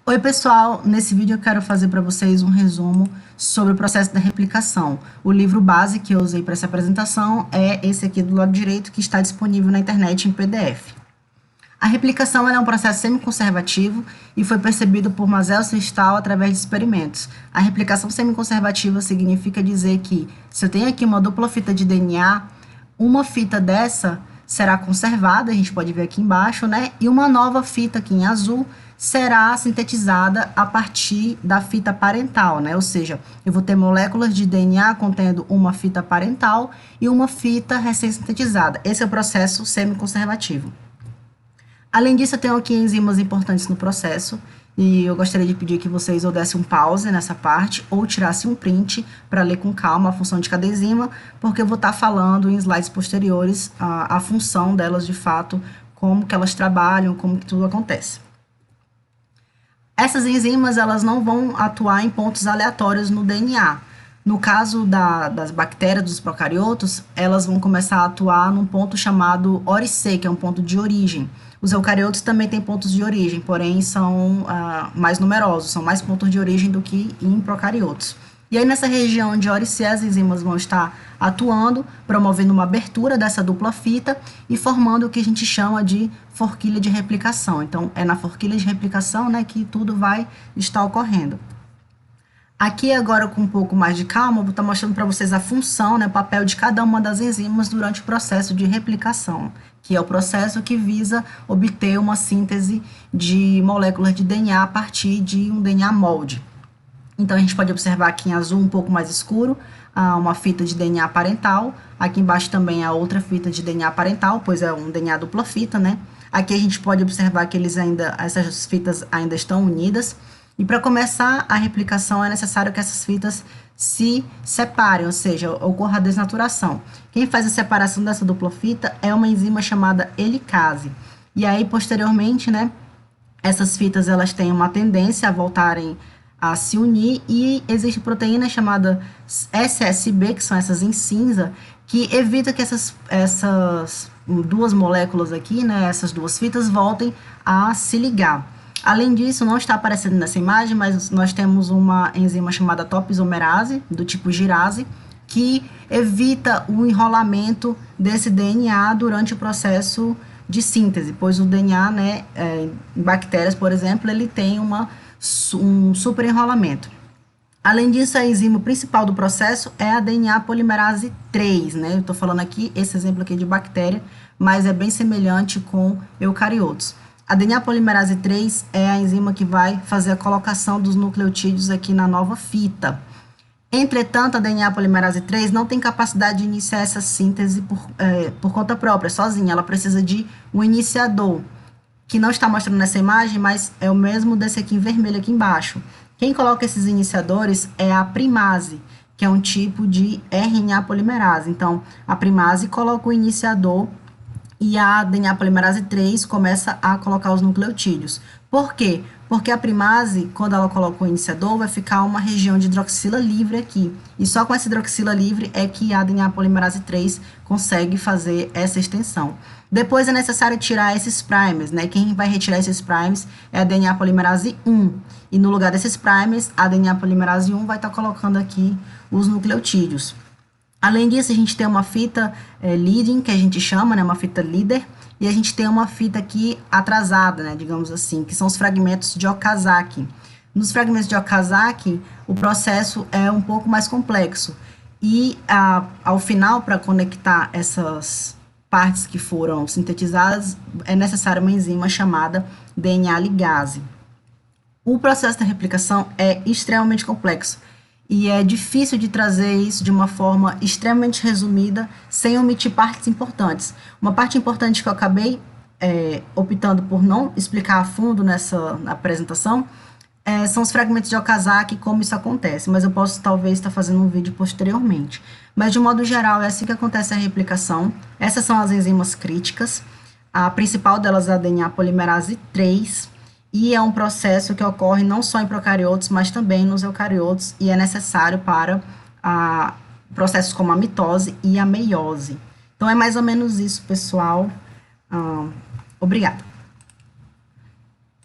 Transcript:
Oi, pessoal! Nesse vídeo eu quero fazer para vocês um resumo sobre o processo da replicação. O livro base que eu usei para essa apresentação é esse aqui do lado direito, que está disponível na internet em PDF. A replicação é um processo semiconservativo e foi percebido por Mazelson e Stahl através de experimentos. A replicação semiconservativa significa dizer que, se eu tenho aqui uma dupla fita de DNA, uma fita dessa será conservada, a gente pode ver aqui embaixo, né? E uma nova fita aqui em azul será sintetizada a partir da fita parental, né? Ou seja, eu vou ter moléculas de DNA contendo uma fita parental e uma fita recém-sintetizada. Esse é o processo semiconservativo. Além disso, eu tenho aqui enzimas importantes no processo, e eu gostaria de pedir que vocês ou dessem um pause nessa parte, ou tirassem um print para ler com calma a função de cada enzima, porque eu vou estar falando em slides posteriores a função delas de fato, como que elas trabalham, como que tudo acontece. Essas enzimas, elas não vão atuar em pontos aleatórios no DNA. No caso das bactérias, dos procariotos, elas vão começar a atuar num ponto chamado ORIC, que é um ponto de origem. Os eucariotos também têm pontos de origem, porém são mais numerosos, são mais pontos de origem do que em procariotos. E aí, nessa região de ORIC, as enzimas vão estar atuando, promovendo uma abertura dessa dupla fita e formando o que a gente chama de forquilha de replicação. Então, é na forquilha de replicação, né, que tudo vai estar ocorrendo. Aqui, agora, com um pouco mais de calma, eu vou estar mostrando para vocês a função, né, o papel de cada uma das enzimas durante o processo de replicação, que é o processo que visa obter uma síntese de moléculas de DNA a partir de um DNA molde. Então, a gente pode observar aqui em azul um pouco mais escuro, uma fita de DNA parental. Aqui embaixo também a outra fita de DNA parental, pois é um DNA dupla fita, né? Aqui a gente pode observar que essas fitas ainda estão unidas. E para começar a replicação é necessário que essas fitas se separem, ou seja, ocorra a desnaturação. Quem faz a separação dessa dupla fita é uma enzima chamada helicase. E aí, posteriormente, né, essas fitas elas têm uma tendência a voltarem a se unir e existe proteína chamada SSB, que são essas em cinza, que evita que essas duas moléculas aqui, né, essas duas fitas, voltem a se ligar. Além disso, não está aparecendo nessa imagem, mas nós temos uma enzima chamada topoisomerase, do tipo girase, que evita o enrolamento desse DNA durante o processo de síntese, pois o DNA, né, em bactérias, por exemplo, ele tem um super enrolamento. Além disso, a enzima principal do processo é a DNA polimerase 3, né? Eu estou falando aqui, esse exemplo aqui de bactéria, mas é bem semelhante com eucariotos. A DNA polimerase 3 é a enzima que vai fazer a colocação dos nucleotídeos aqui na nova fita. Entretanto, a DNA polimerase 3 não tem capacidade de iniciar essa síntese por conta própria, sozinha. Ela precisa de um iniciador, que não está mostrando nessa imagem, mas é o mesmo desse aqui em vermelho aqui embaixo. Quem coloca esses iniciadores é a primase, que é um tipo de RNA polimerase. Então, a primase coloca o iniciador e a DNA polimerase 3 começa a colocar os nucleotídeos. Por quê? Porque a primase, quando ela coloca o iniciador, vai ficar uma região de hidroxila livre aqui. E só com essa hidroxila livre é que a DNA polimerase 3 consegue fazer essa extensão. Depois é necessário tirar esses primers, né? Quem vai retirar esses primers é a DNA polimerase 1. E no lugar desses primers, a DNA polimerase 1 vai estar colocando aqui os nucleotídeos. Além disso, a gente tem uma fita leading, que a gente chama, né, uma fita líder, e a gente tem uma fita aqui atrasada, né, digamos assim, que são os fragmentos de Okazaki. Nos fragmentos de Okazaki, o processo é um pouco mais complexo, e ao final, para conectar essas partes que foram sintetizadas, é necessária uma enzima chamada DNA ligase. O processo da replicação é extremamente complexo, e é difícil de trazer isso de uma forma extremamente resumida, sem omitir partes importantes. Uma parte importante que eu acabei optando por não explicar a fundo nessa apresentação são os fragmentos de Okazaki, como isso acontece, mas eu posso talvez estar fazendo um vídeo posteriormente. Mas de modo geral é assim que acontece a replicação. Essas são as enzimas críticas, a principal delas é a DNA polimerase 3, e é um processo que ocorre não só em procariotos, mas também nos eucariotos, e é necessário para processos como a mitose e a meiose. Então, é mais ou menos isso, pessoal. Obrigada.